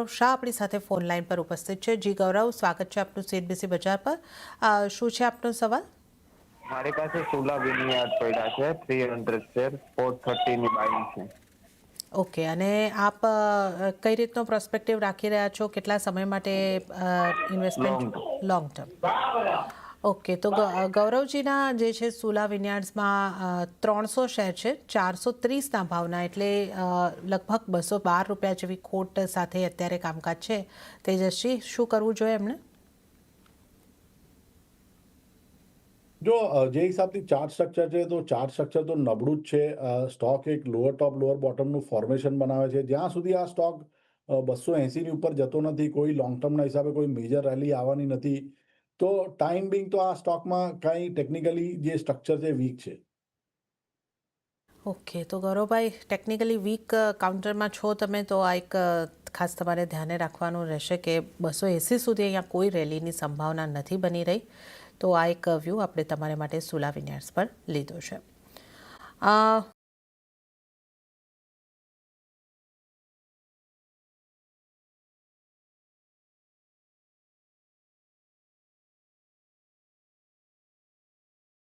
ગૌરવ શાહ આપણી સાથે phone line પર ઉપસ્થિત છે। જી ગૌરવ, સ્વાગત છે આપનું સીએનબીસી બજાર પર। શું છે આપનો સવાલ? મારી પાસે સોલા વિનિયાર્ડ પડ્યા છે, 300 શેર, 430 ની બાઇંગ છે। ઓકે, અને આપ કઈ રીતનો પ્રોસ્પેક્ટિવ રાખી રહ્યા છો? કેટલા સમય માટે investment? Long long term. Okay, તો ગૌરવજીના જે છે સુલા વિનિયાર્ડ્સમાં 300 શેર છે, 430ના ભાવના, એટલે લગભગ ₹212 જેવી ખોટ સાથે અત્યારે કામકાજ છે। તેજસ્વી, શું કરવું જોઈએ એમણે? જો જે હિસાબથી ચાર્ટ સ્ટ્રક્ચર છે તો ચાર્ટ સ્ટ્રક્ચર તો નબળું જ છે। સ્ટોક એક લોઅર ટોપ લોઅર બોટમનું ફોર્મેશન બનાવે છે। જ્યાં સુધી આ સ્ટોક 280ની ઉપર જતો નથી, કોઈ લોંગ ટર્મના હિસાબે કોઈ મેજર રેલી આવવાની નથી, તો ટાઈમ બિંગ તો આ સ્ટોકમાં કાંઈ ટેકનિકલી જે સ્ટ્રક્ચર છે વીક છે। ઓકે, તો ગૌરવભાઈ, ટેકનિકલી વીક કાઉન્ટરમાં છો તમે, તો આ એક ખાસ તમારે ધ્યાને રાખવાનું રહેશે કે 280 સુધી અહીંયા કોઈ રેલીની સંભાવના નથી બની રહી। તો આ એક વ્યૂ આપણે તમારે માટે સુલા વિનિયાર્ડ્સ પર લીધો છે।